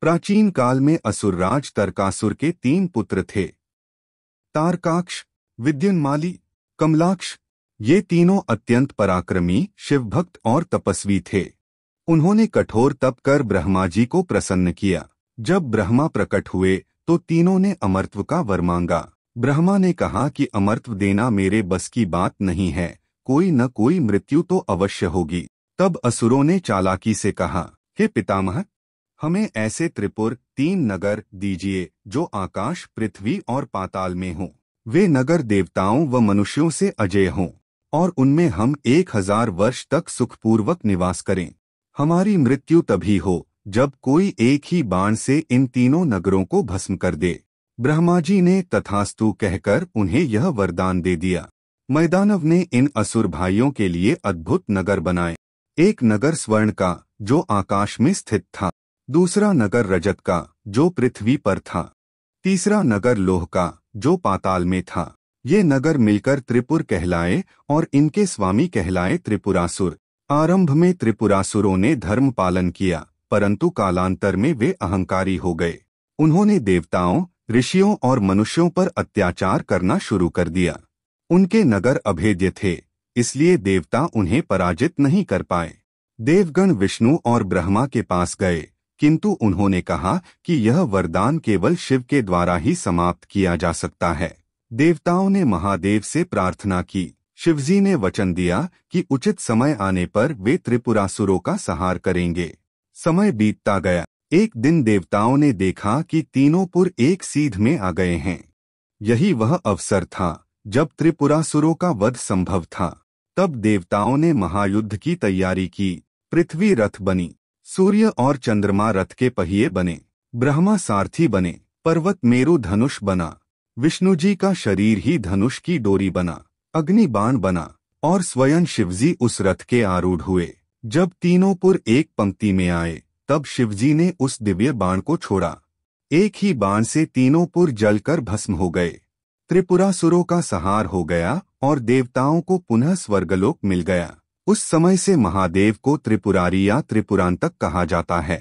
प्राचीन काल में असुरराज तारकासुर के 3 पुत्र थे। तारकाक्ष, विद्युन्माली, कमलाक्ष। ये तीनों अत्यंत पराक्रमी, शिवभक्त और तपस्वी थे। उन्होंने कठोर तप कर ब्रह्मा जी को प्रसन्न किया। जब ब्रह्मा प्रकट हुए तो तीनों ने अमरत्व का वर मांगा। ब्रह्मा ने कहा कि अमरत्व देना मेरे बस की बात नहीं है, कोई न कोई मृत्यु तो अवश्य होगी। तब असुरों ने चालाकी से कहा, हे पितामह, हमें ऐसे त्रिपुर 3 नगर दीजिए जो आकाश, पृथ्वी और पाताल में हों। वे नगर देवताओं व मनुष्यों से अजेय हों और उनमें हम 1000 वर्ष तक सुखपूर्वक निवास करें। हमारी मृत्यु तभी हो जब कोई एक ही बाण से इन तीनों नगरों को भस्म कर दे। ब्रह्मा जी ने तथास्तु कहकर उन्हें यह वरदान दे दिया। मैदानव ने इन असुर भाइयों के लिए अद्भुत नगर बनाए। एक नगर स्वर्ण का जो आकाश में स्थित था, दूसरा नगर रजत का जो पृथ्वी पर था, तीसरा नगर लोह का जो पाताल में था। ये नगर मिलकर त्रिपुर कहलाए और इनके स्वामी कहलाए त्रिपुरासुर। आरंभ में त्रिपुरासुरों ने धर्म पालन किया, परंतु कालांतर में वे अहंकारी हो गए। उन्होंने देवताओं, ऋषियों और मनुष्यों पर अत्याचार करना शुरू कर दिया। उनके नगर अभेद्य थे, इसलिए देवता उन्हें पराजित नहीं कर पाए। देवगण विष्णु और ब्रह्मा के पास गए, किंतु उन्होंने कहा कि यह वरदान केवल शिव के द्वारा ही समाप्त किया जा सकता है। देवताओं ने महादेव से प्रार्थना की। शिवजी ने वचन दिया कि उचित समय आने पर वे त्रिपुरासुरों का संहार करेंगे। समय बीतता गया। एक दिन देवताओं ने देखा कि तीनों पुर एक सीध में आ गए हैं। यही वह अवसर था जब त्रिपुरासुरों का वध संभव था। तब देवताओं ने महायुद्ध की तैयारी की। पृथ्वी रथ बनी, सूर्य और चंद्रमा रथ के पहिए बने, ब्रह्मा सारथी बने, पर्वत मेरु धनुष बना, विष्णु जी का शरीर ही धनुष की डोरी बना, अग्नि बाण बना और स्वयं शिवजी उस रथ के आरूढ़ हुए। जब तीनों पुर एक पंक्ति में आए तब शिवजी ने उस दिव्य बाण को छोड़ा। एक ही बाण से तीनों पुर जलकर भस्म हो गए। त्रिपुरासुरों का संहार हो गया और देवताओं को पुनः स्वर्गलोक मिल गया। उस समय से महादेव को त्रिपुरारी या त्रिपुरांतक कहा जाता है।